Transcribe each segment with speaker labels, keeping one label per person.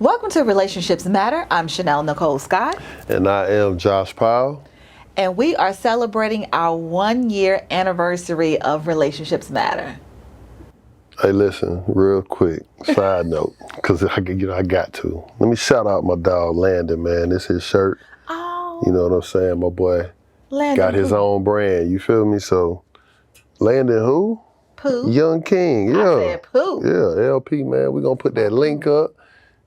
Speaker 1: Welcome to Relationships Matter. I'm Chanel Nicole Scott.
Speaker 2: And I am Josh Powell.
Speaker 1: And we are celebrating our 1-year anniversary of Relationships Matter.
Speaker 2: Hey, listen, real quick, side note, because I got to. Let me shout out my dog, Landon, man. This his shirt.
Speaker 1: Oh.
Speaker 2: You know what I'm saying? My boy
Speaker 1: Landon
Speaker 2: got his
Speaker 1: who?
Speaker 2: own brand. You feel me? So, Landon who?
Speaker 1: Pooh.
Speaker 2: Young King, yeah.
Speaker 1: I said Pooh.
Speaker 2: Yeah, LP, man. We're going to put that link up.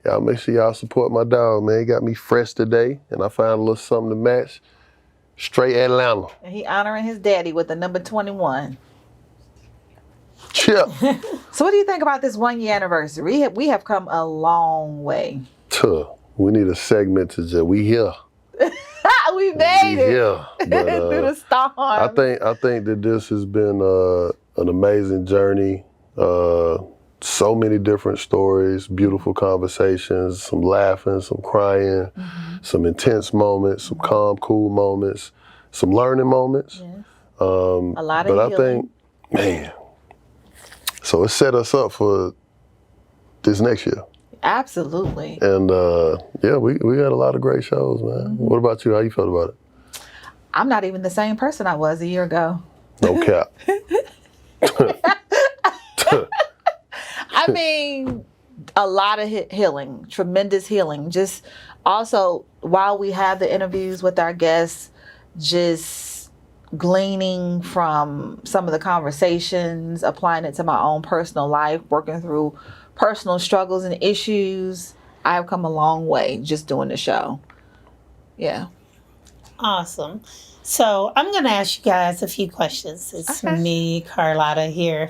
Speaker 2: Y'all make sure y'all support my dog, man. He got me fresh today, and I found a little something to match. Straight Atlanta.
Speaker 1: And he honoring his daddy with the number 21.
Speaker 2: Chip.
Speaker 1: So what do you think about this 1-year anniversary? We have come a long way.
Speaker 2: We need a segment to just, we here.
Speaker 1: We made it.
Speaker 2: Yeah.
Speaker 1: Through the storm.
Speaker 2: I think that this has been an amazing journey. So many different stories, beautiful conversations, some laughing, some crying, some intense moments, some calm, cool moments, some learning moments.
Speaker 1: Yes.
Speaker 2: A
Speaker 1: lot of
Speaker 2: but
Speaker 1: healing.
Speaker 2: I think, man, so it set us up for this next year.
Speaker 1: Absolutely.
Speaker 2: And yeah, we had a lot of great shows, man. What about you? How you felt about it?
Speaker 1: I'm not even the same person I was a year ago.
Speaker 2: No cap.
Speaker 1: I mean, a lot of healing, tremendous healing. Just also, while we have the interviews with our guests, just gleaning from some of the conversations, applying it to my own personal life, working through personal struggles and issues. I've come a long way just doing the show. Yeah.
Speaker 3: Awesome. So I'm going to ask you guys a few questions. It's
Speaker 1: Okay.
Speaker 3: me, Carlotta here,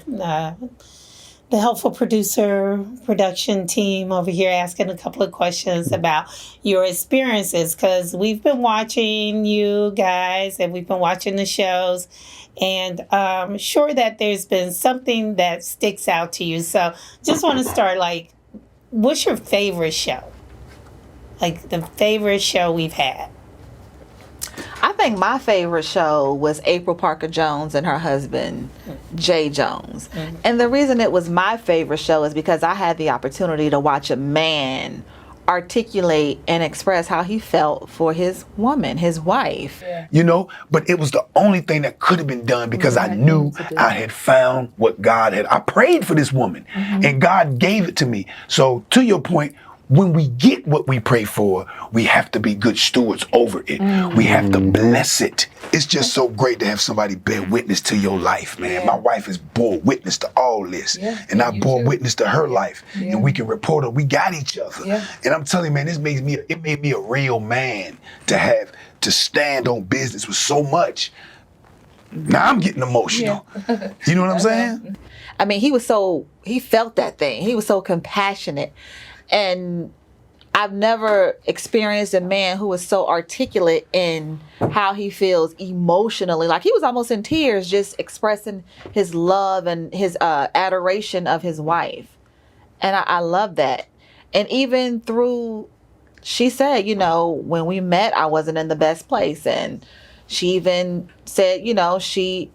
Speaker 3: the helpful production team over here asking a couple of questions about your experiences, because we've been watching you guys and we've been watching the shows, and I'm sure that there's been something that sticks out to you. So just want to start, what's your favorite show? Like the favorite show we've had?
Speaker 1: I think my favorite show was April Parker Jones and her husband, Jay Jones. And the reason it was my favorite show is because I had the opportunity to watch a man articulate and express how he felt for his woman, his wife.
Speaker 4: You know, but it was the only thing that could have been done because I knew I had found what God had. I prayed for this woman and God gave it to me. So to your point, when we get what we pray for, we have to be good stewards over it. We have to bless it. It's just so great to have somebody bear witness to your life, man.
Speaker 1: Yeah.
Speaker 4: My wife has bore witness to all this. And I bore witness to her life. And we can report on, we got each other. And I'm telling you, man, it made me a real man to stand on business with so much. Now I'm getting emotional. You know what I'm saying?
Speaker 1: I mean, he felt that thing. He was so compassionate. And I've never experienced a man who was so articulate in how he feels emotionally. Like he was almost in tears just expressing his love and his adoration of his wife. And I love that. And even through, she said, when we met, I wasn't in the best place. And she even said, she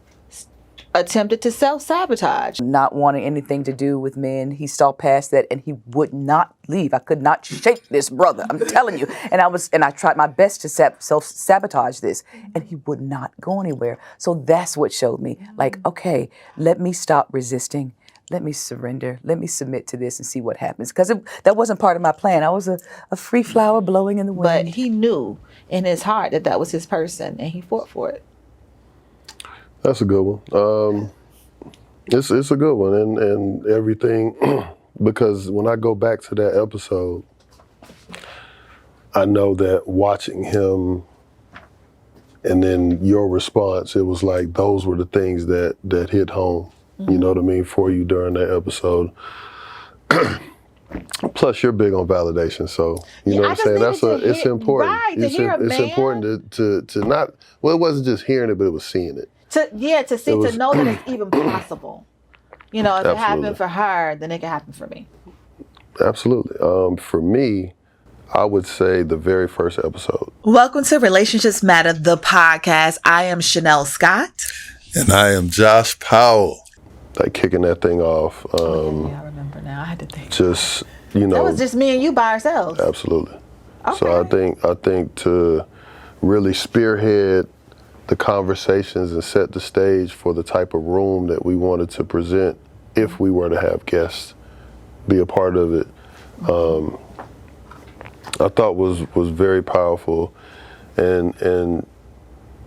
Speaker 1: attempted to self-sabotage.
Speaker 5: Not wanting anything to do with men. He saw past that and he would not leave. I could not shake this brother. I'm telling you. And I tried my best to self-sabotage this and he would not go anywhere. So that's what showed me, okay, let me stop resisting. Let me surrender. Let me submit to this and see what happens. Because that wasn't part of my plan. I was a free flower blowing in the wind.
Speaker 1: But he knew in his heart that was his person and he fought for it.
Speaker 2: That's a good one. It's a good one, and everything, because when I go back to that episode, I know that watching him and then your response, it was like those were the things that hit home, you know what I mean, for you during that episode. Plus, you're big on validation, so you know what I'm saying. It's important.
Speaker 1: Right,
Speaker 2: it's important to not. Well, it wasn't just hearing it, but it was seeing it.
Speaker 1: To know that it's even possible. If it happened for her, then it can happen for me.
Speaker 2: Absolutely. For me, I would say the very first episode.
Speaker 1: Welcome to Relationships Matter, the podcast. I am Chanel Scott.
Speaker 6: And I am Josh Powell.
Speaker 2: Like kicking that thing off.
Speaker 1: I remember now. I had to think.
Speaker 2: Just you know,
Speaker 1: That was just me and you by ourselves.
Speaker 2: absolutely.
Speaker 1: Okay.
Speaker 2: So I think to really spearhead the conversations and set the stage for the type of room that we wanted to present if we were to have guests be a part of it, I thought was very powerful. And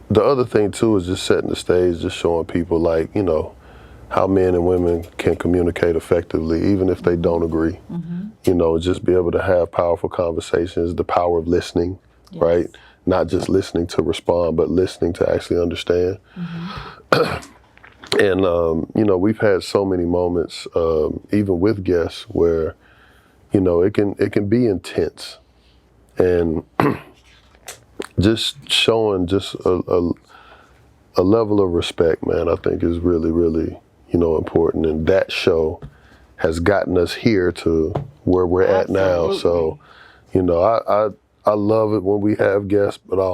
Speaker 2: the other thing too is just setting the stage, just showing people like, you know, how men and women can communicate effectively, even if they don't agree. You know, just be able to have powerful conversations, the power of listening, right? Not just listening to respond, but listening to actually understand. And, you know, we've had so many moments, even with guests, where, you know, it can be intense. And just showing just a level of respect, man, I think is really, really, you know, important. And that show has gotten us here to where we're at now. So, you know, I love it when we have guests, but I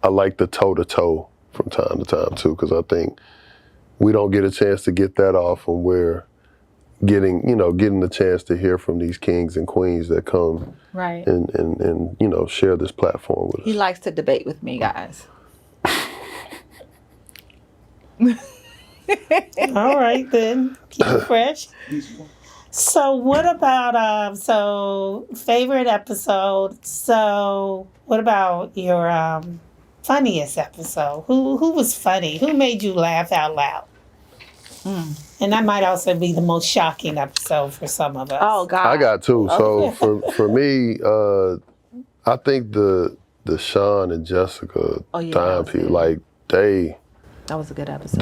Speaker 2: like the toe-to-toe from time to time too, because I think we don't get a chance to get that off when we're getting the chance to hear from these kings and queens that come
Speaker 1: Right.
Speaker 2: and you know, share this platform with us.
Speaker 1: He likes to debate with me, guys.
Speaker 3: All right, then. Keep it fresh. So what about favorite episode? So what about your funniest episode? Who was funny? Who made you laugh out loud? And that might also be the most shocking episode for some of us.
Speaker 1: Oh God.
Speaker 2: I got two. So for me, I think the Sean and Jessica time period, like
Speaker 1: that was a good episode.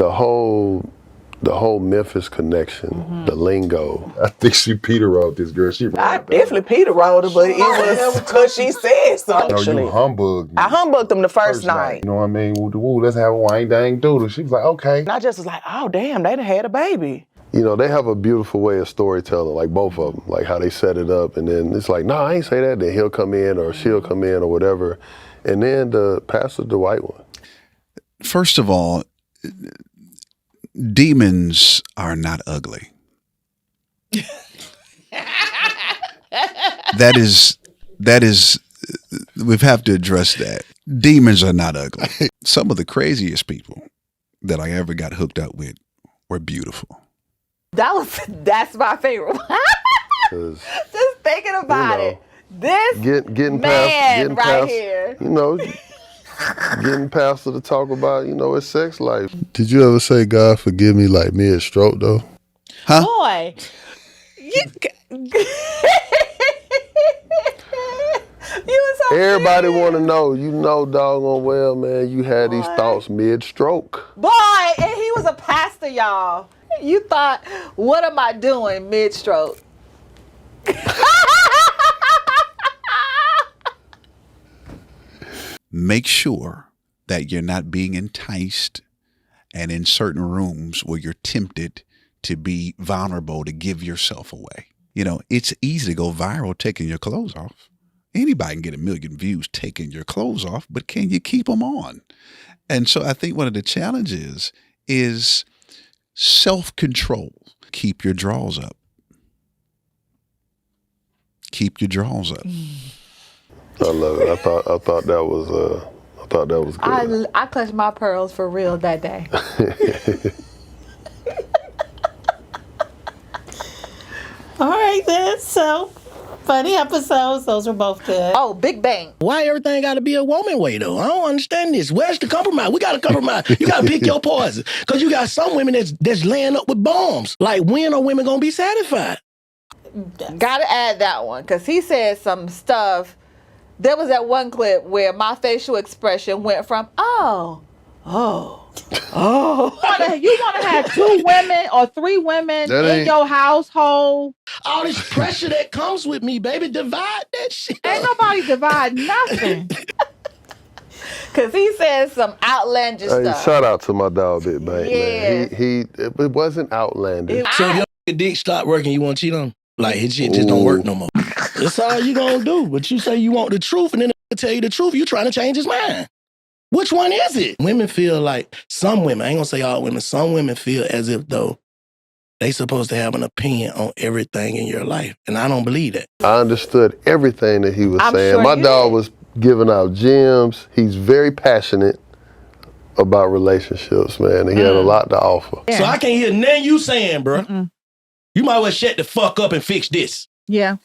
Speaker 2: the whole Memphis connection, the lingo. I think she Peter wrote this girl.
Speaker 5: I definitely Peter wrote it, but it was because she said something.
Speaker 6: No, you humbugged me.
Speaker 5: I humbugged them the first night.
Speaker 6: You know what I mean? Woo, let's have a wine dang doodle. She was like, okay.
Speaker 5: And I just was like, oh, damn, they done had a baby.
Speaker 2: You know, they have a beautiful way of storytelling, like both of them, like how they set it up. And then it's like, no, I ain't say that. Then he'll come in or she'll come in or whatever. And then the Pastor Dwight one.
Speaker 7: First of all, demons are not ugly. That is, we have to address that. Demons are not ugly. Some of the craziest people that I ever got hooked up with were beautiful.
Speaker 1: That's my favorite one. Just thinking about it. This
Speaker 2: getting
Speaker 1: man
Speaker 2: past,
Speaker 1: here.
Speaker 2: You know, getting Pastor to talk about, you know, his sex life. Did you ever say, God forgive me, like mid-stroke though?
Speaker 7: Huh?
Speaker 1: Boy,
Speaker 2: Everybody want to know, you know doggone well, man, you had these thoughts mid-stroke.
Speaker 1: Boy, and he was a pastor, y'all. You thought, what am I doing mid-stroke?
Speaker 7: Make sure that you're not being enticed and in certain rooms where you're tempted to be vulnerable, to give yourself away. You know, it's easy to go viral taking your clothes off. Anybody can get 1 million views taking your clothes off, but can you keep them on? And so I think one of the challenges is self-control. Keep your drawers up. Keep your drawers up.
Speaker 2: I love it. I thought that was good.
Speaker 1: I clutched my pearls for real that day.
Speaker 3: All right, then. So, funny episodes. Those were both good.
Speaker 1: Oh, Big Bang.
Speaker 8: Why everything got to be a woman way, though? I don't understand this. Where's the compromise? We got to compromise. You got to pick your poison. Because you got some women that's laying up with bombs. Like, when are women going to be satisfied?
Speaker 1: Gotta add that one, because he said some stuff. There was that one clip where my facial expression went from, oh. You want to have 2 women or 3 women in your household?
Speaker 8: All this pressure that comes with me, baby, divide that shit.
Speaker 1: Ain't nobody divide nothing. Because he said some outlandish stuff.
Speaker 2: Shout out to my dog, Big Bang,
Speaker 1: Yeah.
Speaker 2: man. It wasn't outlandish.
Speaker 8: So if your dick stop working, you want to cheat on him? Like, his shit just don't work no more. That's all you gonna do. But you say you want the truth, and then they tell you the truth, you trying to change his mind. Which one is it? Women feel like, some women, I ain't gonna say all women, some women feel as if though they supposed to have an opinion on everything in your life. And I don't believe that.
Speaker 2: I understood everything that he was
Speaker 1: I'm
Speaker 2: saying.
Speaker 1: sure
Speaker 2: My
Speaker 1: you
Speaker 2: dog
Speaker 1: did.
Speaker 2: was giving out gems. He's very passionate about relationships, man. And he had a lot to offer.
Speaker 8: So I can't hear nothing you saying, bro. You might well shut the fuck up and fix this.
Speaker 1: Yeah.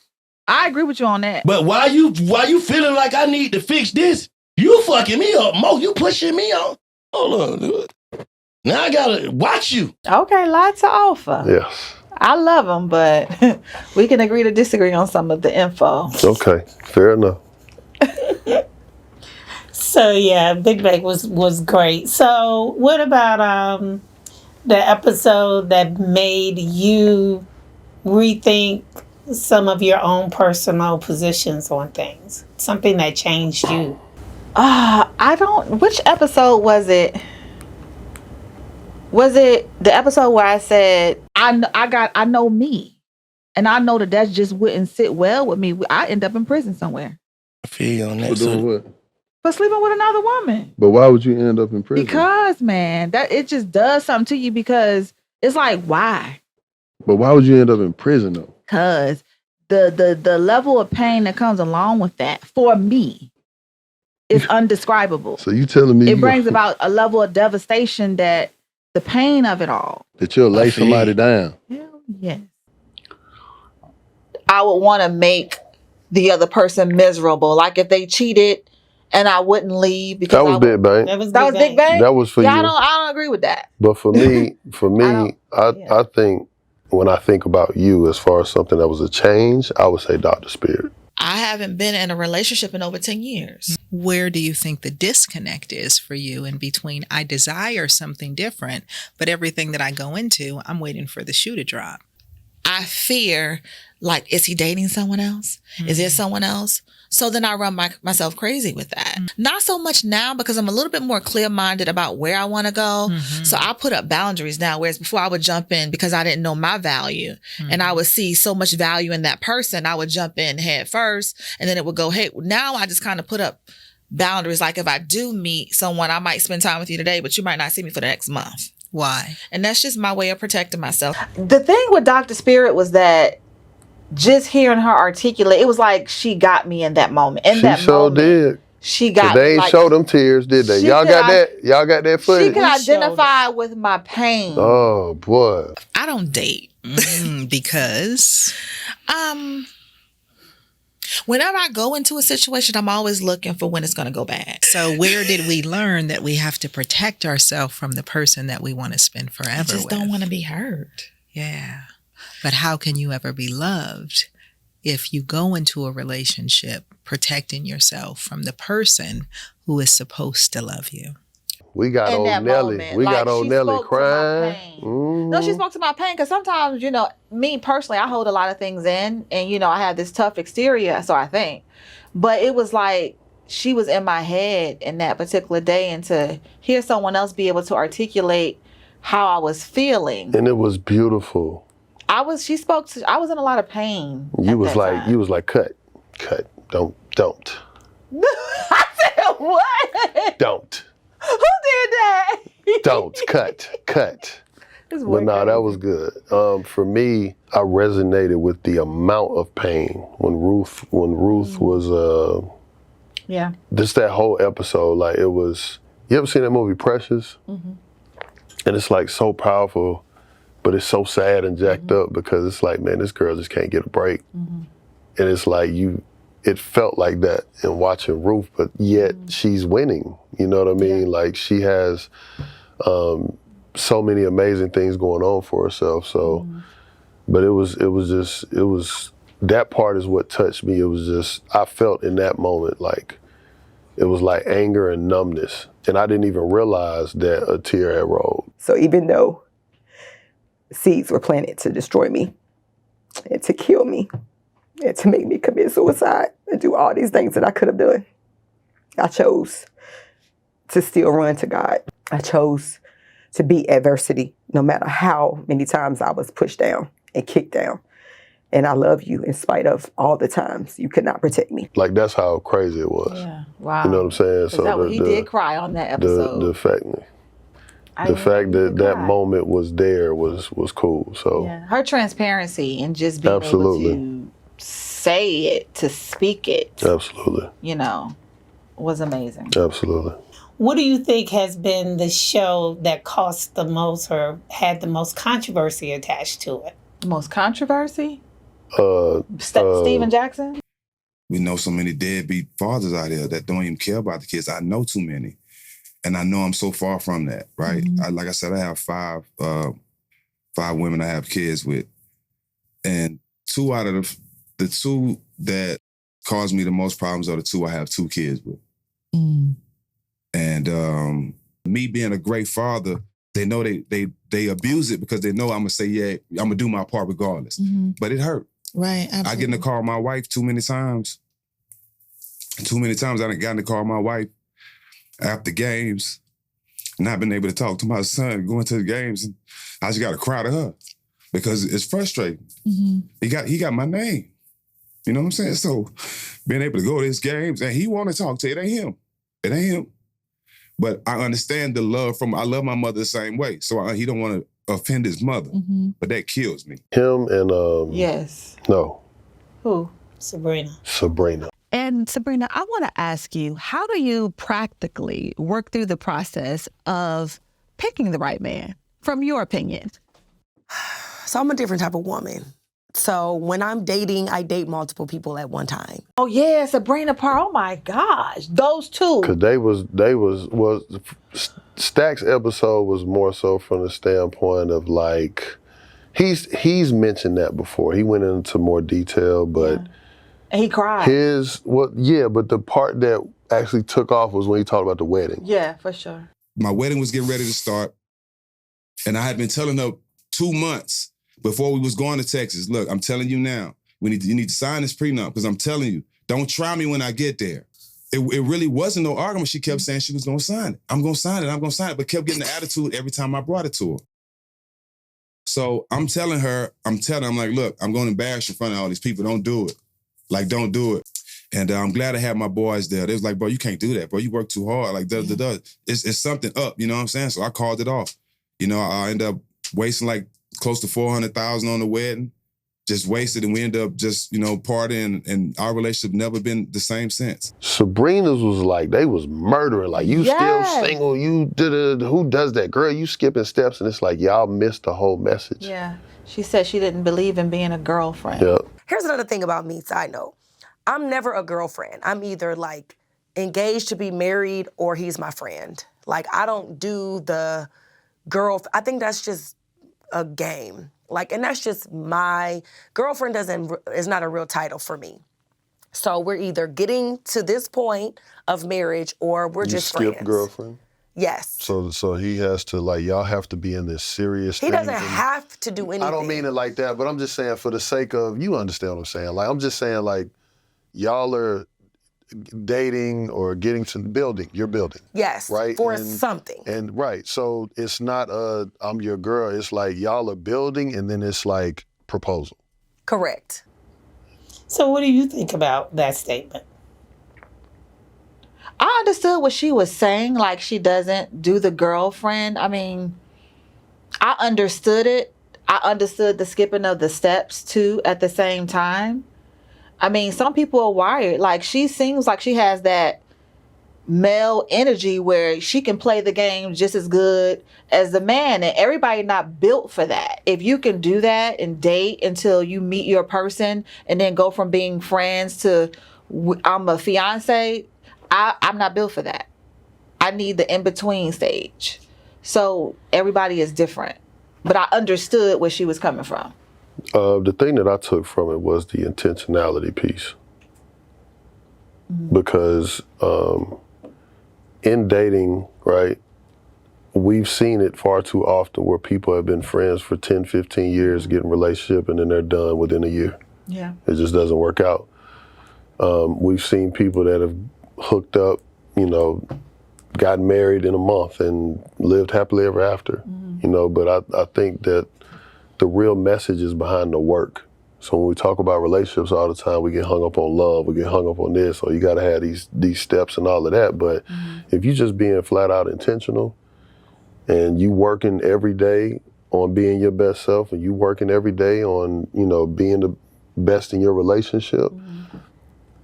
Speaker 1: I agree with you on that.
Speaker 8: But why you feeling like I need to fix this? You fucking me up, Mo. You pushing me on. Hold on, dude. Now I gotta watch you.
Speaker 1: Okay, lot to offer.
Speaker 2: Yes.
Speaker 1: I love him, but we can agree to disagree on some of the info.
Speaker 2: Okay, fair enough.
Speaker 3: So yeah, Big Bang was great. So what about the episode that made you rethink some of your own personal positions on things? Something that changed you?
Speaker 1: Which episode was it? Was it the episode where I said, I know me, and I know that just wouldn't sit well with me. I end up in prison somewhere.
Speaker 8: I feel you on that.
Speaker 2: For doing what?
Speaker 1: For sleeping with another woman.
Speaker 2: But why would you end up in prison?
Speaker 1: Because, man, that it just does something to you, because it's like, why?
Speaker 2: But why would you end up in prison though?
Speaker 1: Because the level of pain that comes along with that, for me, is undescribable.
Speaker 2: So you telling me
Speaker 1: It brings about a level of devastation that the pain of it all.
Speaker 2: that you'll lay somebody down?
Speaker 1: Hell yes. I would want to make the other person miserable. Like if they cheated and I wouldn't leave because
Speaker 2: That was Big Bang.
Speaker 3: That was
Speaker 1: Big Bang?
Speaker 2: That was for
Speaker 1: Yeah,
Speaker 2: you.
Speaker 1: I don't agree with that.
Speaker 2: But for me,
Speaker 1: don't-
Speaker 2: I think when I think about you as far as something that was a change, I would say Dr. Spirit.
Speaker 9: I haven't been in a relationship in over 10 years. Where do you think the disconnect is for you in between I desire something different, but everything that I go into, I'm waiting for the shoe to drop? I fear, like, is he dating someone else? Is there someone else? So then I run myself crazy with that. Not so much now, because I'm a little bit more clear-minded about where I want to go. So I put up boundaries now, whereas before I would jump in because I didn't know my value. And I would see so much value in that person. I would jump in head first, and then it would go, hey, now I just kind of put up boundaries. Like if I do meet someone, I might spend time with you today, but you might not see me for the next month.
Speaker 10: Why?
Speaker 9: And that's just my way of protecting myself.
Speaker 1: The thing with Dr. Spirit was that just hearing her articulate, it was like she got me in that moment.
Speaker 2: She sure did.
Speaker 1: She got
Speaker 2: They ain't
Speaker 1: like,
Speaker 2: show them tears, did they?
Speaker 1: she
Speaker 2: Y'all
Speaker 1: could
Speaker 2: got that? Y'all got that
Speaker 1: she
Speaker 2: footage?
Speaker 1: could identify with my pain.
Speaker 2: Oh boy.
Speaker 9: I don't date
Speaker 10: Because
Speaker 9: whenever I go into a situation, I'm always looking for when it's going to go bad.
Speaker 10: so where did we learn that we have to protect ourselves from the person that we want to spend forever
Speaker 9: I just
Speaker 10: with?
Speaker 9: don't want to be hurt.
Speaker 10: Yeah. But how can you ever be loved if you go into a relationship protecting yourself from the person who is supposed to love you?
Speaker 2: We got
Speaker 1: In
Speaker 2: old
Speaker 1: that
Speaker 2: Nelly.
Speaker 1: moment.
Speaker 2: We
Speaker 1: Like,
Speaker 2: got old
Speaker 1: she
Speaker 2: Nelly
Speaker 1: spoke to my
Speaker 2: crying.
Speaker 1: pain. No, she spoke to my pain, because sometimes, me personally, I hold a lot of things in, and, I have this tough exterior, so I think. But it was like she was in my head in that particular day, and to hear someone else be able to articulate how I was feeling.
Speaker 2: And it was beautiful.
Speaker 1: I was in a lot of pain.
Speaker 2: You was like, cut, don't.
Speaker 1: I said, what?
Speaker 2: Don't.
Speaker 1: Who did that?
Speaker 2: Don't. Cut.
Speaker 1: This
Speaker 2: But
Speaker 1: boy
Speaker 2: no, that
Speaker 1: crazy.
Speaker 2: was good. For me, I resonated with the amount of pain when Ruth was
Speaker 1: Yeah.
Speaker 2: just that whole episode. Like it was. You ever seen that movie Precious? And it's like so powerful, but it's so sad and jacked up, because it's like, man, this girl just can't get a break. And it's like it felt like that in watching Ruth, but yet she's winning. You know what I mean?
Speaker 1: Yeah.
Speaker 2: Like she has so many amazing things going on for herself. So, but it was that part is what touched me. It was just, I felt in that moment like it was like anger and numbness, and I didn't even realize that a tear had rolled.
Speaker 11: So even though seeds were planted to destroy me and to kill me and to make me commit suicide and do all these things that I could have done, I chose to still run to God. I chose to beat adversity, no matter how many times I was pushed down and kicked down. And I love you in spite of all the times you could not protect me.
Speaker 2: Like that's how crazy it was.
Speaker 1: Yeah. Wow.
Speaker 2: You know what I'm saying?
Speaker 1: He did cry on that episode.
Speaker 2: The fact,
Speaker 1: I
Speaker 2: the
Speaker 1: didn't
Speaker 2: fact
Speaker 1: know you
Speaker 2: that
Speaker 1: could
Speaker 2: that
Speaker 1: cry.
Speaker 2: moment was there was cool. So
Speaker 1: Yeah, her transparency and just being
Speaker 2: Absolutely.
Speaker 1: able to say it, to speak it,
Speaker 2: absolutely,
Speaker 1: was amazing.
Speaker 2: absolutely.
Speaker 3: What do you think has been the show that cost the most or had the most controversy attached to it?
Speaker 1: Most controversy?
Speaker 2: Uh,
Speaker 1: Steven Jackson?
Speaker 12: We know so many deadbeat fathers out there that don't even care about the kids. I know too many. And I know I'm so far from that, right? Like I said, I have five women I have kids with. And two out of the two that cause me the most problems are the two I have 2 kids with. And me being a great father, they know they abuse it because they know I'm gonna say, yeah, I'm gonna do my part regardless. But it hurt.
Speaker 10: Right, absolutely.
Speaker 12: I get in the car with my wife too many times. Too many times I done got in the car with my wife after games, not been able to talk to my son going to the games, and I just got to cry to her because it's frustrating. He got my name. You know what I'm saying? So being able to go to his games and he want to talk to you, it ain't him. It ain't him. But I understand the love I love my mother the same way. So he don't want to offend his mother. But that kills me.
Speaker 2: Him and
Speaker 1: Yes.
Speaker 2: no,
Speaker 1: Who?
Speaker 2: Sabrina.
Speaker 13: And Sabrina, I want to ask you, how do you practically work through the process of picking the right man, from your opinion?
Speaker 14: So I'm a different type of woman. So when I'm dating, I date multiple people at one time.
Speaker 1: Oh yeah, Sabrina Parr. Oh my gosh, those two.
Speaker 2: Cause they was Stack's episode was more so from the standpoint of like, he's mentioned that before. He went into more detail, but
Speaker 1: And he cried.
Speaker 2: But the part that actually took off was when he talked about the wedding.
Speaker 1: Yeah, for sure.
Speaker 12: My wedding was getting ready to start, and I had been telling her 2 months before we was going to Texas, look, I'm telling you now, you need to sign this prenup, because I'm telling you, don't try me when I get there. It really wasn't no argument. She kept saying she was going to sign it. I'm going to sign it, but kept getting the attitude every time I brought it to her. So I'm telling her, I'm like, look, I'm going to embarrass you in front of all these people. Don't do it. Like, don't do it. And I'm glad I had my boys there. They was like, bro, you can't do that, bro. You work too hard. Like, it's something up, you know what I'm saying? So I called it off. You know, I ended up wasting like close to $400,000 on the wedding. Just wasted, and we ended up just, partying, and our relationship never been the same since.
Speaker 2: Sabrina's was like, they was murdering. Like, you still single, you who does that? Girl, you skipping steps, and it's like, y'all missed the whole message.
Speaker 1: Yeah. She said she didn't believe in being a girlfriend.
Speaker 2: Yep.
Speaker 14: Here's another thing about me, side note. I'm never a girlfriend. I'm either like engaged to be married or he's my friend. Like, I don't do the I think that's just a game. Like, and that's just my girlfriend is not a real title for me. So we're either getting to this point of marriage or we're just friends.
Speaker 2: You skip girlfriend?
Speaker 14: Yes.
Speaker 2: So he has to, like, y'all have to be in this serious
Speaker 14: thing. He doesn't have to do anything.
Speaker 2: I don't mean it like that, but I'm just saying for the sake of, you understand what I'm saying. Like, I'm just saying, like, y'all are dating or getting to building. You're building.
Speaker 14: Yes.
Speaker 2: Right?
Speaker 14: For something.
Speaker 2: And right. So it's not I'm your girl. It's like y'all are building, and then it's like proposal.
Speaker 3: Correct. So what do you think about that statement?
Speaker 1: I understood what she was saying, like she doesn't do the girlfriend. I mean, I understood it. I understood the skipping of the steps too at the same time. I mean, some people are wired. Like, she seems like she has that male energy where she can play the game just as good as the man, and everybody not built for that. If you can do that and date until you meet your person and then go from being friends to I'm a fiance, I'm not built for that. I need the in-between stage. So everybody is different. But I understood where she was coming from.
Speaker 2: The thing that I took from it was the intentionality piece. Because in dating, right, we've seen it far too often where people have been friends for 10, 15 years, get in a relationship, and then they're done within a year.
Speaker 1: Yeah.
Speaker 2: It just doesn't work out. We've seen people that have hooked up, got married in a month and lived happily ever after, but I think that the real message is behind the work. So when we talk about relationships all the time, we get hung up on love, we get hung up on this, or you gotta have these steps and all of that. But if you're just being flat out intentional, and you working every day on being your best self, and you working every day on, you know, being the best in your relationship,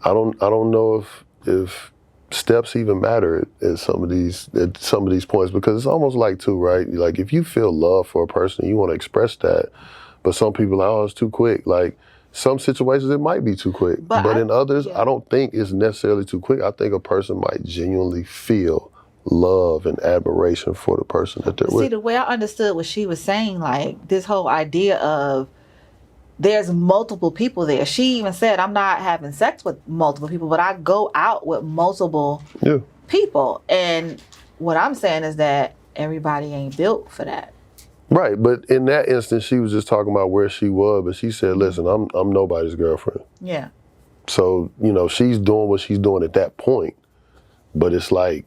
Speaker 2: I don't know if steps even matter at some of these points, because it's almost like too, right? Like if you feel love for a person, you want to express that, but some people are, oh, it's too quick. Like some situations it might be too quick, but in others, I don't think it's necessarily too quick. I think a person might genuinely feel love and admiration for the person that they're with.
Speaker 1: See, the way I understood what she was saying, like this whole idea of there's multiple people there. She even said, I'm not having sex with multiple people, but I go out with multiple people. And what I'm saying is that everybody ain't built for that.
Speaker 2: Right, but in that instance, she was just talking about where she was, but she said, listen, I'm nobody's girlfriend.
Speaker 1: Yeah.
Speaker 2: So, you know, she's doing what she's doing at that point, but it's like,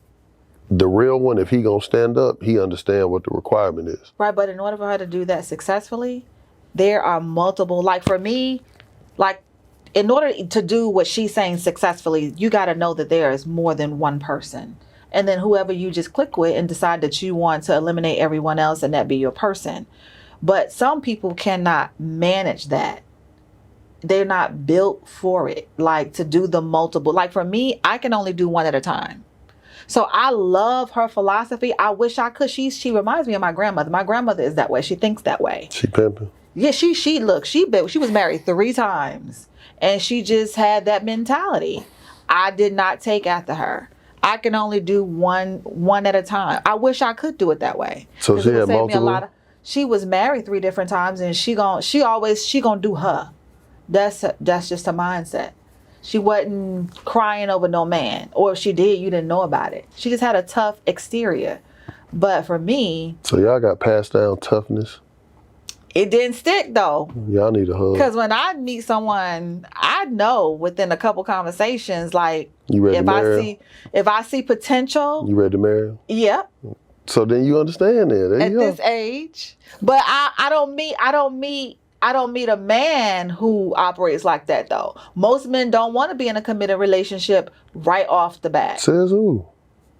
Speaker 2: the real one, if he gonna stand up, he understand what the requirement is.
Speaker 1: Right, but in order for her to do that successfully, there are multiple, like for me, like in order to do what she's saying successfully, you got to know that there is more than one person. And then whoever you just click with and decide that you want to eliminate everyone else and that be your person. But some people cannot manage that. They're not built for it, like to do the multiple. Like for me, I can only do one at a time. So I love her philosophy. I wish I could. She reminds me of my grandmother. My grandmother is that way. She thinks that way.
Speaker 2: She pimping.
Speaker 1: Yeah, she was married 3 times, and she just had that mentality. I did not take after her. I can only do one at a time. I wish I could do it that way.
Speaker 2: So she had multiple.
Speaker 1: She was married 3 different times, and she gonna do her. That's just her mindset. She wasn't crying over no man, or if she did, you didn't know about it. She just had a tough exterior. But for me,
Speaker 2: so y'all got passed down toughness.
Speaker 1: It didn't stick though.
Speaker 2: Y'all need a hug.
Speaker 1: Because when I meet someone, I know within a couple conversations, like if I see potential.
Speaker 2: You ready to marry him?
Speaker 1: Yep.
Speaker 2: So then you understand that.
Speaker 1: At this age, but I don't meet a man who operates like that though. Most men don't want to be in a committed relationship right off the bat.
Speaker 2: Says who?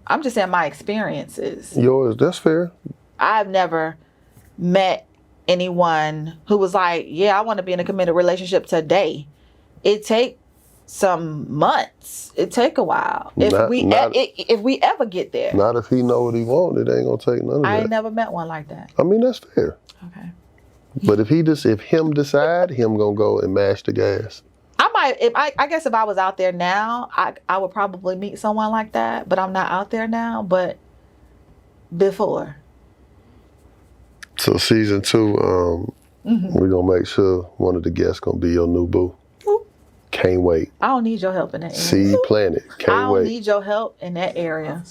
Speaker 1: I'm just saying my experiences.
Speaker 2: Yours, that's fair.
Speaker 1: I've never met anyone who was like, yeah, I want to be in a committed relationship today. It take some months. It take a while. If we ever get there.
Speaker 2: Not if he know what he want, it ain't gonna take none of that.
Speaker 1: I ain't never met one like that.
Speaker 2: I mean, that's fair.
Speaker 1: Okay.
Speaker 2: But if him decide, him gonna go and mash the gas.
Speaker 1: I guess if I was out there now, I would probably meet someone like that, but I'm not out there now, but before.
Speaker 2: So season 2, we're gonna make sure one of the guests gonna be your new boo. Can't wait.
Speaker 1: I don't need your help in that area.
Speaker 2: Seed planted. Can't wait.
Speaker 1: I don't need your help in that area.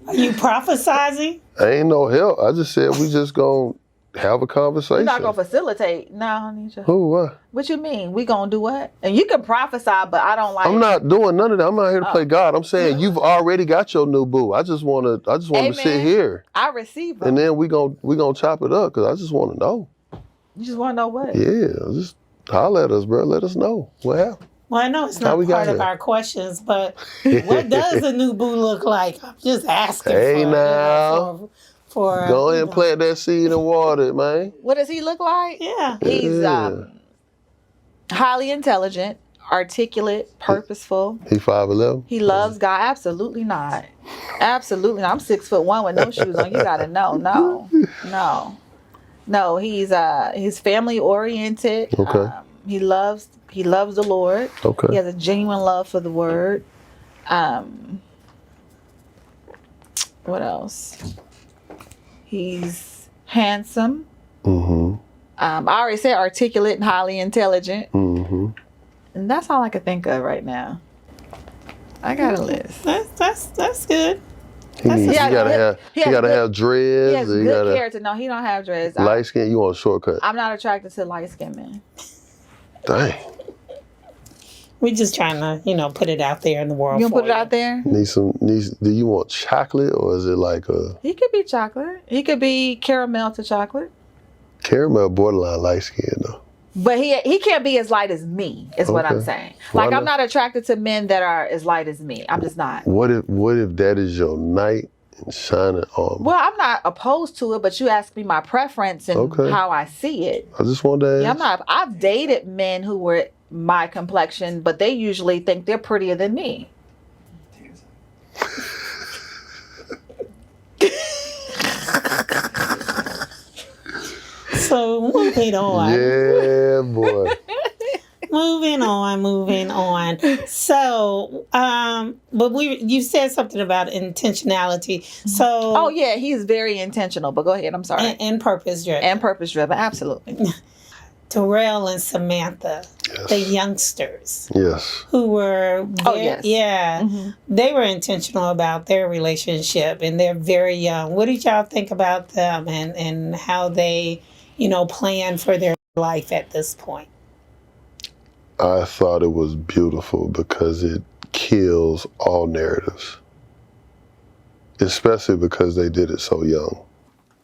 Speaker 3: Are you prophesizing?
Speaker 2: Ain't no help. I just said we just gonna have a conversation.
Speaker 1: You're not gonna facilitate. No, I don't need your help.
Speaker 2: Who, what?
Speaker 1: What you mean? We gonna do what? And you can prophesy, but I don't like.
Speaker 2: I'm not doing none of that. I'm not here to play God. I'm saying you've already got your new boo. I just want to sit here.
Speaker 1: I receive them.
Speaker 2: And then we gonna chop it up, because I just want to know.
Speaker 1: You just want to know what?
Speaker 2: Yeah, just holler at us, bro. Let us know what happened.
Speaker 3: Well, I know it's not part of our questions, but what does a new boo look like? I'm just asking.
Speaker 2: Hey now.
Speaker 3: For
Speaker 2: go ahead and plant that seed and water it, man.
Speaker 1: What does he look like?
Speaker 3: Yeah.
Speaker 1: He's highly intelligent, articulate, purposeful.
Speaker 2: He 5'11"?
Speaker 1: He loves God. Absolutely not. Absolutely not. I'm 6'1" with no shoes on. You gotta know. No. He's family oriented.
Speaker 2: Okay.
Speaker 1: He loves the Lord.
Speaker 2: Okay.
Speaker 1: He has a genuine love for the word. What else? He's handsome.
Speaker 2: Mm-hmm.
Speaker 1: I already said articulate and highly intelligent.
Speaker 2: Mm-hmm.
Speaker 1: And that's all I can think of right now. I got a list.
Speaker 3: That's good.
Speaker 2: He gotta have dreads.
Speaker 1: He has good character. No, he don't have dreads.
Speaker 2: Light skin, you want a shortcut.
Speaker 1: I'm not attracted to light skinned men.
Speaker 2: Dang.
Speaker 3: We're just trying to, put it out there in the world.
Speaker 1: You gonna put it out there?
Speaker 2: Do you want chocolate, or is it like a?
Speaker 1: He could be chocolate. He could be caramel to chocolate.
Speaker 2: Caramel borderline light skin though.
Speaker 1: But he can't be as light as me, is what I'm saying. Like, I'm not attracted to men that are as light as me. I'm just not.
Speaker 2: What if that is your night and shining armor.
Speaker 1: Well, I'm not opposed to it, but you asked me my preference and how I see it.
Speaker 2: I just wanted to ask.
Speaker 1: Yeah, I've dated men who were my complexion, but they usually think they're prettier than me.
Speaker 3: So moving on.
Speaker 2: Yeah, boy.
Speaker 3: Moving on. So, but you said something about intentionality. So,
Speaker 1: oh yeah, he's very intentional. But go ahead. I'm sorry.
Speaker 3: And purpose driven.
Speaker 1: And purpose driven. Absolutely.
Speaker 3: Terrell and Samantha, the youngsters.
Speaker 2: Yes.
Speaker 3: Who were,
Speaker 1: Mm-hmm.
Speaker 3: they were intentional about their relationship, and they're very young. What did y'all think about them and how they, plan for their life at this point?
Speaker 2: I thought it was beautiful because it kills all narratives, especially because they did it so young.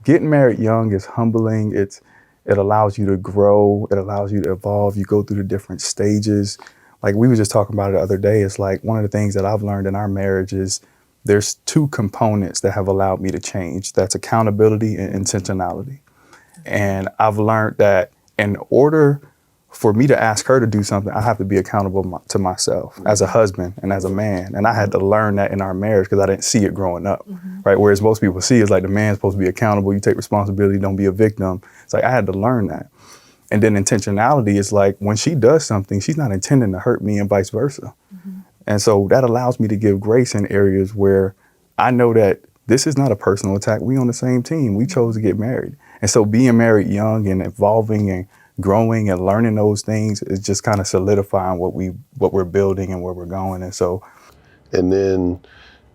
Speaker 15: Getting married young is humbling. It allows you to grow. It allows you to evolve. You go through the different stages. Like we were just talking about it the other day. It's like one of the things that I've learned in our marriage is there's two components that have allowed me to change. That's accountability and intentionality. And I've learned that in order for me to ask her to do something, I have to be accountable to myself as a husband and as a man. And I had to learn that in our marriage because I didn't see it growing up, right? Whereas most people see it's like the man's supposed to be accountable, you take responsibility, don't be a victim. It's like I had to learn that. And then intentionality is like when she does something, she's not intending to hurt me and vice versa. And so that allows me to give grace in areas where I know that this is not a personal attack. We on the same team. We chose to get married. And so being married young and evolving and growing and learning those things is just kind of solidifying what we're building and where we're going.
Speaker 2: And then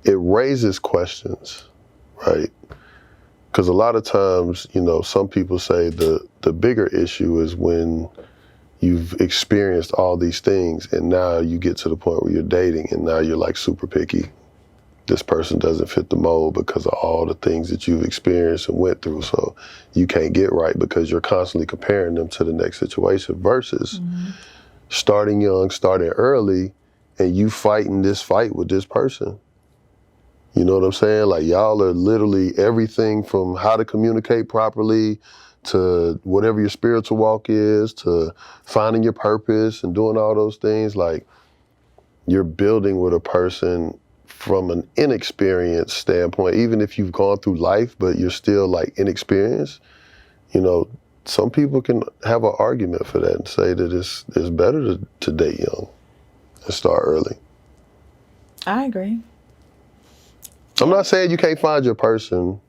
Speaker 2: it raises questions, right? Because a lot of times, some people say the bigger issue is when you've experienced all these things and now you get to the point where you're dating and now you're like super picky. This person doesn't fit the mold because of all the things that you've experienced and went through. So you can't get right because you're constantly comparing them to the next situation versus starting young, starting early, and you fighting this fight with this person. You know what I'm saying? Like y'all are literally everything from how to communicate properly to whatever your spiritual walk is, to finding your purpose and doing all those things. Like you're building with a person from an inexperienced standpoint, even if you've gone through life, but you're still like inexperienced. Some people can have an argument for that and say that it's better to date young and start early.
Speaker 1: I agree.
Speaker 2: I'm not saying you can't find your person,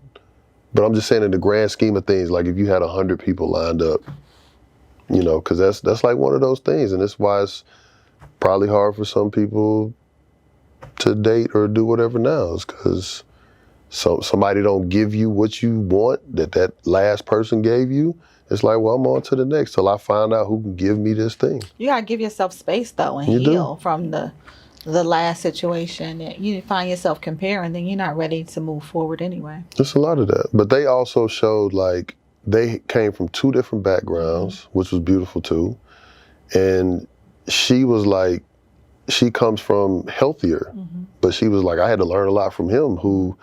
Speaker 2: but I'm just saying in the grand scheme of things, like if you had 100 people lined up, because that's like one of those things, and that's why it's probably hard for some people to date or do whatever now, is because somebody don't give you what you want that last person gave you. It's like, well, I'm on to the next till I find out who can give me this thing.
Speaker 1: You gotta give yourself space though and heal from the last situation. You find yourself comparing, then you're not ready to move forward anyway.
Speaker 2: There's a lot of that. But they also showed like they came from two different backgrounds, which was beautiful too. And she was like, she comes from healthier, but she was like, I had to learn a lot from him, who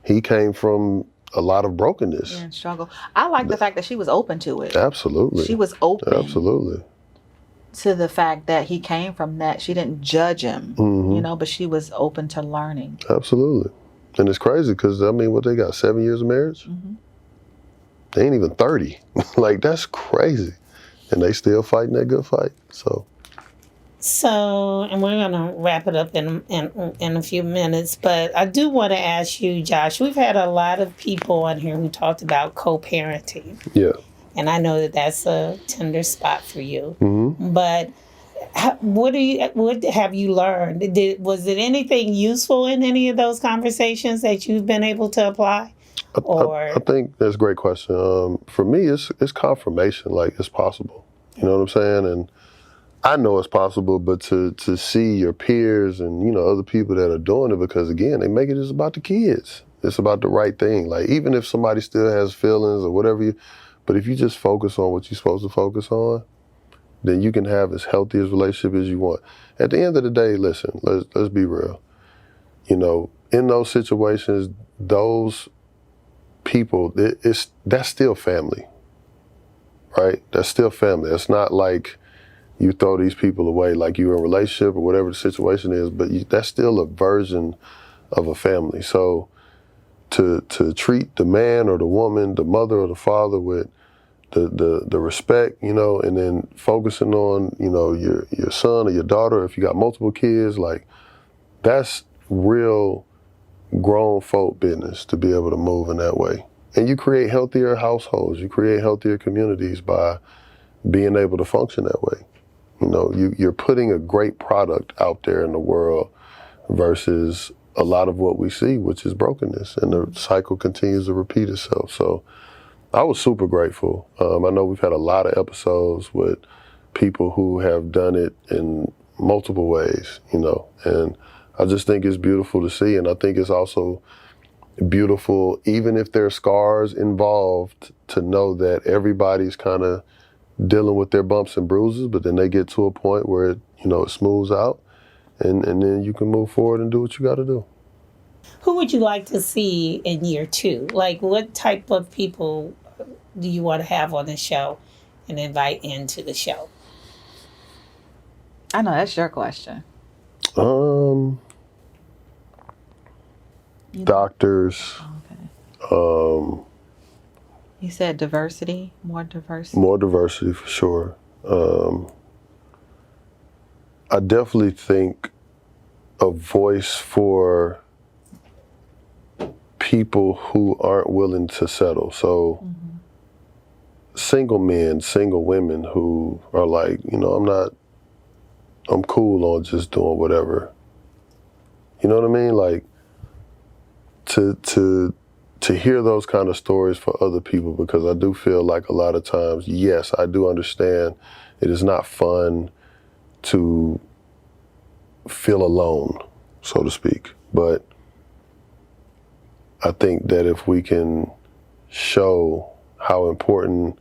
Speaker 2: he came from a lot of brokenness.
Speaker 1: And struggle. I like the fact that she was open to it.
Speaker 2: Absolutely.
Speaker 1: She was open.
Speaker 2: Absolutely.
Speaker 1: To the fact that he came from that. She didn't judge him, but she was open to learning.
Speaker 2: Absolutely. And it's crazy because, what they got, 7 years of marriage? They ain't even 30. Like, that's crazy. And they still fighting that good fight,
Speaker 3: So, and we're going to wrap it up in a few minutes, but I do want to ask you, Josh, we've had a lot of people on here who talked about co-parenting.
Speaker 2: Yeah.
Speaker 3: And I know that that's a tender spot for you. But what have you learned? Was it anything useful in any of those conversations that you've been able to apply?
Speaker 2: I think that's a great question. For me, it's confirmation, like it's possible. You know what I'm saying? And I know it's possible, but to see your peers and, other people that are doing it, because again, they make it just about the kids. It's about the right thing. Like even if somebody still has feelings or whatever, but if you just focus on what you're supposed to focus on, then you can have as healthy a relationship as you want. At the end of the day, listen, let's be real. in those situations, those people, that's still family, right? That's still family. It's not like you throw these people away like you're in a relationship or whatever the situation is, but that's still a version of a family. So to treat the man or the woman, the mother or the father with the respect, you know, and then focusing on, you know, your son or your daughter, if you got multiple kids, like that's real grown folk business to be able to move in that way. And you create healthier households, you create healthier communities by being able to function that way. You know, you're putting a great product out there in the world versus a lot of what we see, which is brokenness, and the cycle continues to repeat itself. So I was super grateful. I know we've had a lot of episodes with people who have done it in multiple ways, you know, and I just think it's beautiful to see. And I think it's also beautiful, even if there are scars involved, to know that everybody's kind of dealing with their bumps and bruises, but then they get to a point where it, you know, it smooths out, and then you can move forward and do what you got to do.
Speaker 3: Who would you like to see in year 2? Like, what type of people do you want to have on the show and invite into the show?
Speaker 1: I know that's your question.
Speaker 2: Doctors.
Speaker 1: Okay. You said diversity, more diversity.
Speaker 2: More diversity for sure. I definitely think a voice for people who aren't willing to settle. So single men, single women who are like, you know, I'm cool on just doing whatever. You know what I mean? Like to hear those kind of stories for other people, because I do feel like a lot of times, yes, I do understand it is not fun to feel alone, so to speak. But I think that if we can show how important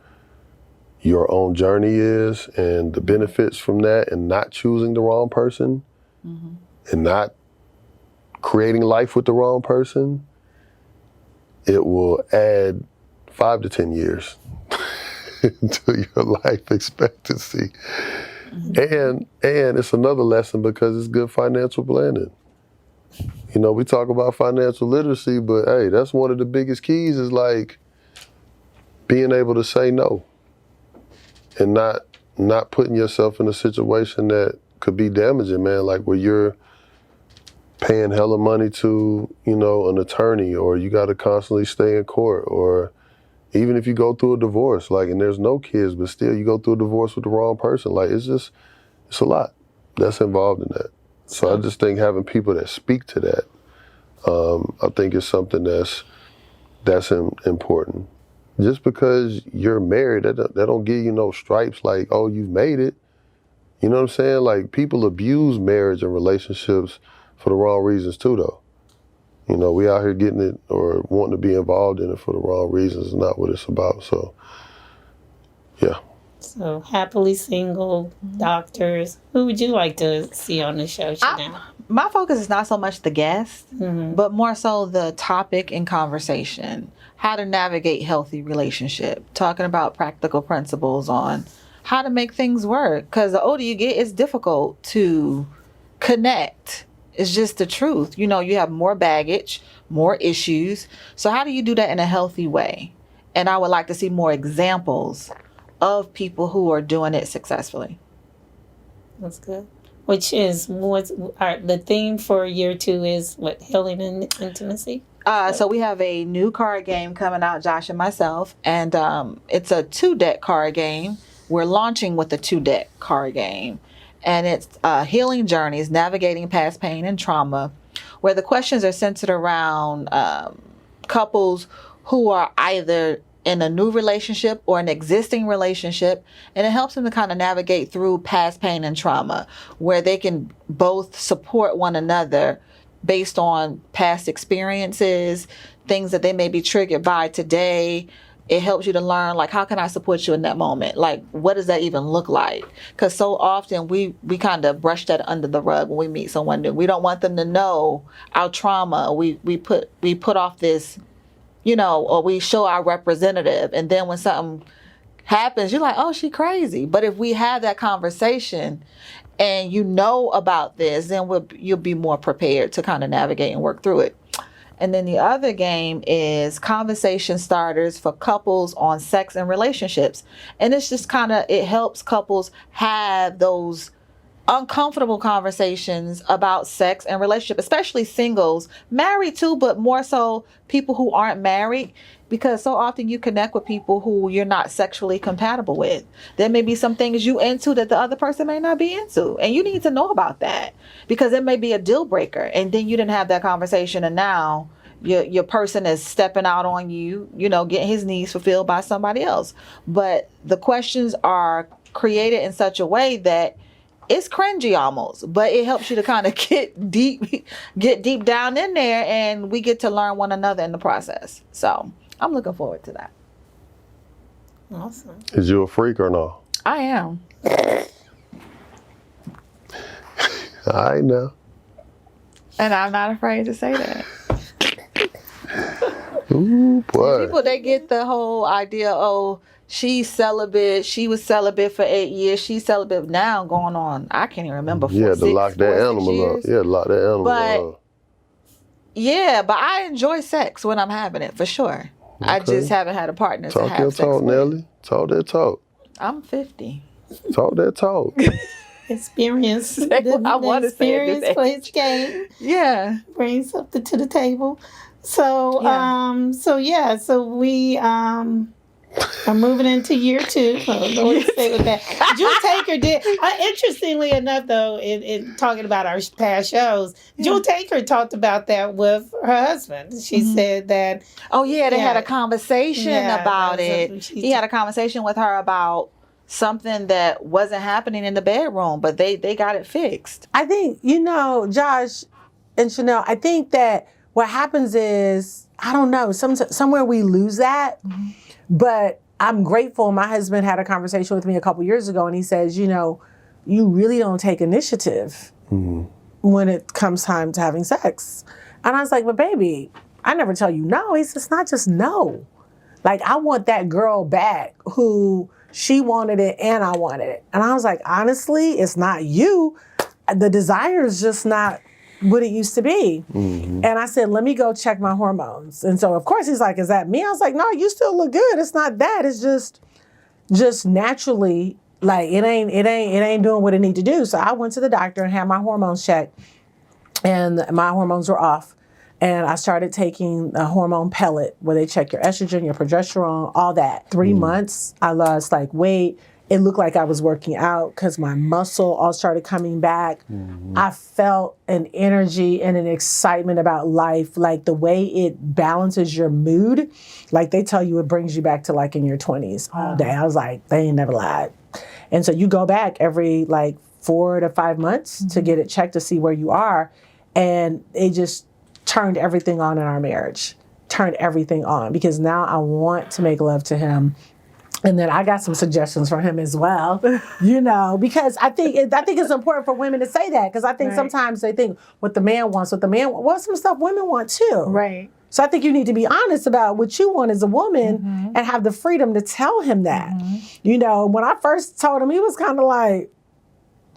Speaker 2: your own journey is and the benefits from that, and not choosing the wrong person, and not creating life with the wrong person, it will add 5 to 10 years to your life expectancy. And it's another lesson because it's good financial planning. You know, we talk about financial literacy, but hey, that's one of the biggest keys, is like being able to say no and not putting yourself in a situation that could be damaging, man, like where you're paying hella money to, you know, an attorney, or you got to constantly stay in court, or even if you go through a divorce, like, and there's no kids, but still you go through a divorce with the wrong person. Like, it's a lot that's involved in that. So I just think having people that speak to that, I think is something that's important. Just because you're married, that don't give you no stripes like, oh, you've made it. You know what I'm saying? Like, people abuse marriage and relationships for the wrong reasons too, though. You know, we out here getting it or wanting to be involved in it for the wrong reasons. It's not what it's about. So, yeah.
Speaker 3: So, happily single, doctors. Who would you like to see on the show, Chanel?
Speaker 1: My focus is not so much the guest, but more so the topic and conversation. How to navigate healthy relationship. Talking about practical principles on how to make things work. Because the older you get, it's difficult to connect. It's just the truth. You know, you have more baggage, more issues. So how do you do that in a healthy way? And I would like to see more examples of people who are doing it successfully.
Speaker 3: That's good. Which is the theme for year 2 is what? Healing and intimacy?
Speaker 1: So we have a new card game coming out, Josh and myself, and it's a 2-deck card game. We're launching with a 2-deck card game. And it's Healing Journeys, Navigating Past Pain and Trauma, where the questions are centered around couples who are either in a new relationship or an existing relationship, and it helps them to kind of navigate through past pain and trauma, where they can both support one another based on past experiences, things that they may be triggered by today, it helps you to learn, like, how can I support you in that moment? Like, what does that even look like? Because so often we kind of brush that under the rug when we meet someone new. We don't want them to know our trauma. We put off this, or we show our representative. And then when something happens, you're like, oh, she crazy. But if we have that conversation and you know about this, then you'll be more prepared to kind of navigate and work through it. And then the other game is conversation starters for couples on sex and relationships. And it's just it helps couples have those uncomfortable conversations about sex and relationship, especially singles, married too, but more so people who aren't married, because so often you connect with people who you're not sexually compatible with. There may be some things you into that the other person may not be into, and you need to know about that, because it may be a deal breaker, and then you didn't have that conversation, and now your person is stepping out on you, getting his needs fulfilled by somebody else. But the questions are created in such a way that it's cringy almost, but it helps you to kind of get deep down in there, and we get to learn one another in the process. So I'm looking forward to that.
Speaker 3: Awesome.
Speaker 2: Is you a freak or no?
Speaker 1: I am.
Speaker 2: I know.
Speaker 1: And I'm not afraid to say that.
Speaker 2: Ooh, boy.
Speaker 1: People, they get the whole idea, oh, she's celibate. She was celibate for 8 years. She's celibate now going on, I can't even remember.
Speaker 2: You had to lock that animal up. You had to lock that animal up.
Speaker 1: Yeah, but I enjoy sex when I'm having it, for sure. Okay. I just haven't had a partner to have sex
Speaker 2: talk,
Speaker 1: with.
Speaker 2: Nelly. Talk that talk.
Speaker 1: I'm 50.
Speaker 2: Talk that talk.
Speaker 3: Experience.
Speaker 1: I want to say it this
Speaker 3: plays game.
Speaker 1: Yeah.
Speaker 3: Bring something to the table. So, so we are moving into year 2. Let's stay with that. Jewel Taker did. Interestingly enough, though, in talking about our past shows, Jewel Taker talked about that with her husband. She said that.
Speaker 1: Oh yeah, they had a conversation about it. He had a conversation with her about something that wasn't happening in the bedroom, but they got it fixed.
Speaker 14: I think, Josh and Chanel, I think that what happens is, I don't know, somewhere we lose that. But I'm grateful. My husband had a conversation with me a couple years ago, and he says, you really don't take initiative when it comes time to having sex. And I was like, but baby, I never tell you no. He says, it's not just no. Like, I want that girl back who she wanted it and I wanted it. And I was like, honestly, it's not you. The desire is just not what it used to be. And I said, let me go check my hormones. And so, of course, he's like, is that me? I was like, no, you still look good. It's not that. It's just naturally, like, it ain't doing what it need to do. So I went to the doctor and had my hormones checked, and my hormones were off. And I started taking a hormone pellet where they check your estrogen, your progesterone, all that. 3 months, I lost weight. It looked like I was working out because my muscle all started coming back. I felt an energy and an excitement about life, like the way it balances your mood. Like they tell you it brings you back to in your 20s all day. I was like, they ain't never lied. And so you go back every 4 to 5 months to get it checked to see where you are. And it just turned everything on in our marriage. Turned everything on, because now I want to make love to him. And then I got some suggestions for him as well, because I think it's important for women to say that, because I think sometimes they think what the man wants, some stuff women want too.
Speaker 3: Right.
Speaker 14: So I think you need to be honest about what you want as a woman and have the freedom to tell him that. When I first told him, he was kind of like,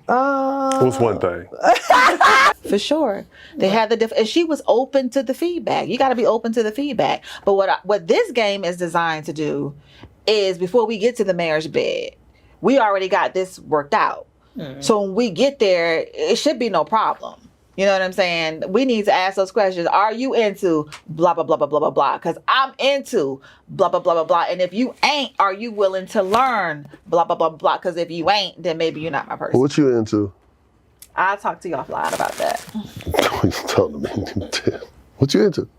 Speaker 2: what's one thing?
Speaker 1: For sure. They had and she was open to the feedback. You got to be open to the feedback. But what this game is designed to do is, before we get to the marriage bed, we already got this worked out. So when we get there, it should be no problem. You know what I'm saying? We need to ask those questions. Are you into blah, blah, blah, blah, blah, blah, blah? Because I'm into blah, blah, blah, blah, blah. And if you ain't, are you willing to learn blah, blah, blah, blah? Because if you ain't, then maybe you're not my person.
Speaker 2: What you into?
Speaker 1: I'll talk to you offline about that.
Speaker 2: What you into?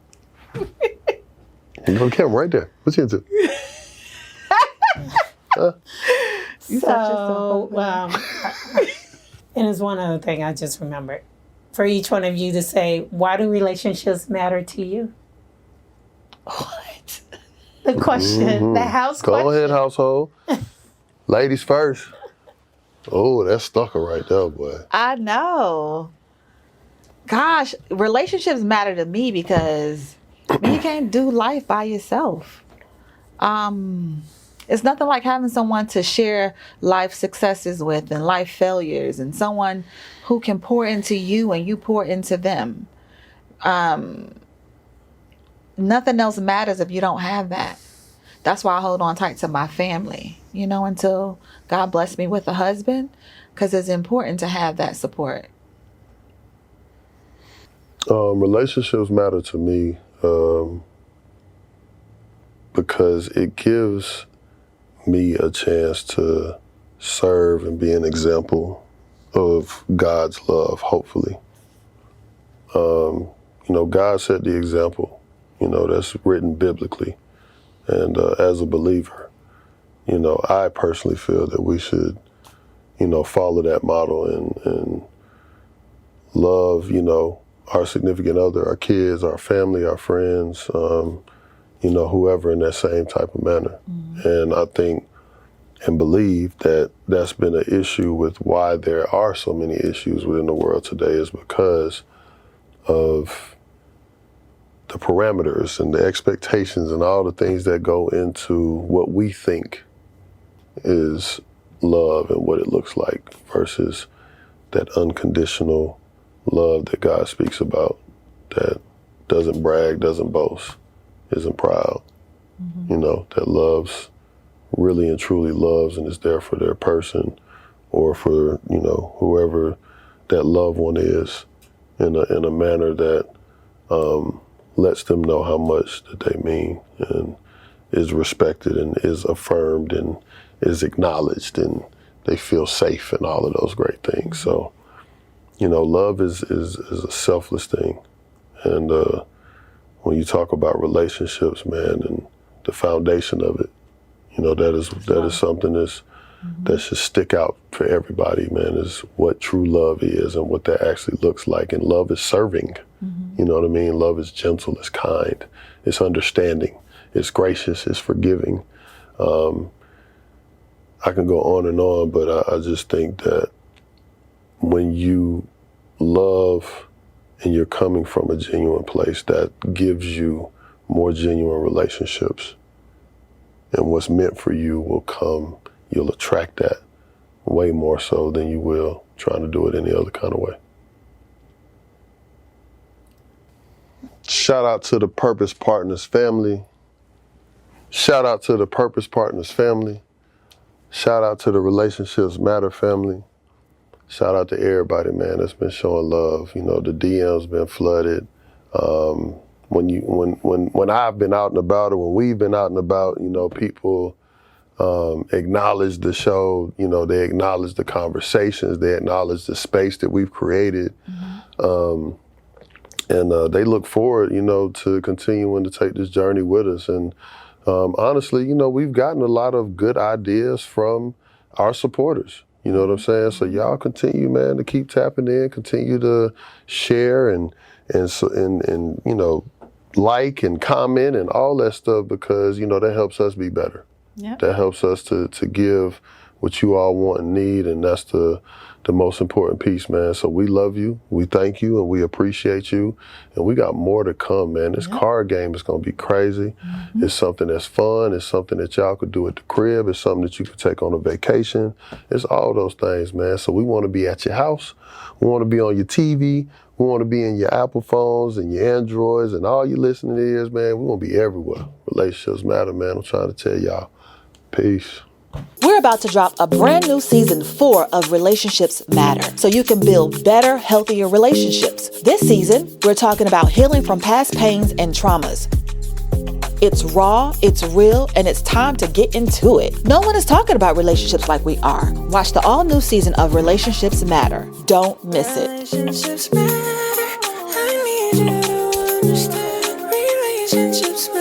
Speaker 2: You got a camera right there. What you into?
Speaker 3: And there's one other thing I just remembered. For each one of you to say, why do relationships matter to you?
Speaker 1: What?
Speaker 3: the question, the house
Speaker 2: Go
Speaker 3: question.
Speaker 2: ahead, household. Ladies first. Oh, that's stucker right there, boy.
Speaker 1: I know. Gosh, relationships matter to me because you can't do life by yourself. It's nothing like having someone to share life successes with and life failures, and someone who can pour into you and you pour into them. Nothing else matters if you don't have that. That's why I hold on tight to my family, until God bless me with a husband, because it's important to have that support.
Speaker 2: Relationships matter to me because it gives me a chance to serve and be an example of God's love, hopefully. God set the example, that's written biblically. And as a believer, I personally feel that we should, follow that model and love, our significant other, our kids, our family, our friends, whoever in that same type of manner. And I think and believe that that's been an issue with why there are so many issues within the world today is because of the parameters and the expectations and all the things that go into what we think is love and what it looks like versus that unconditional love that God speaks about, that doesn't brag, doesn't boast, isn't proud, that loves, really and truly loves and is there for their person or for, whoever that loved one is in a manner that lets them know how much that they mean and is respected and is affirmed and is acknowledged and they feel safe and all of those great things. So, love is a selfless thing. And when you talk about relationships, man, and the foundation of it, that is something that should stick out for everybody, man, is what true love is and what that actually looks like. And love is serving. You know what I mean? Love is gentle, it's kind, it's understanding, it's gracious, it's forgiving. I can go on and on, but I just think that when you love and you're coming from a genuine place, that gives you more genuine relationships. And what's meant for you will come, you'll attract that way more so than you will trying to do it any other kind of way. Shout out to the Purpose Partners family. Shout out to the Purpose Partners family. Shout out to the Relationships Matter family. Shout out to everybody, man, that's been showing love. The DM's been flooded. When I've been out and about, or when we've been out and about, people acknowledge the show. They acknowledge the conversations. They acknowledge the space that we've created. And they look forward, to continuing to take this journey with us. And honestly, we've gotten a lot of good ideas from our supporters. You know what I'm saying? So y'all continue, man, to keep tapping in, continue to share and like and comment and all that stuff because, that helps us be better. Yep. That helps us to give what you all want and need, and that's the most important piece, man. So we love you, we thank you, and we appreciate you, and we got more to come, man. This card game is gonna be crazy. It's something that's fun. It's something that y'all could do at the crib. It's something that you could take on a vacation. It's all those things, man. So we wanna be at your house. We wanna be on your TV. We wanna be in your Apple phones and your Androids and all your listening ears, man. We wanna be everywhere. Relationships matter, man. I'm trying to tell y'all. Peace.
Speaker 1: We're about to drop a brand new season 4 of Relationships Matter, so you can build better, healthier relationships. This season, we're talking about healing from past pains and traumas. It's raw, it's real, and it's time to get into it. No one is talking about relationships like we are. Watch the all-new season of Relationships Matter. Don't miss it.
Speaker 16: Relationships matter. I need you to understand. Relationships matter.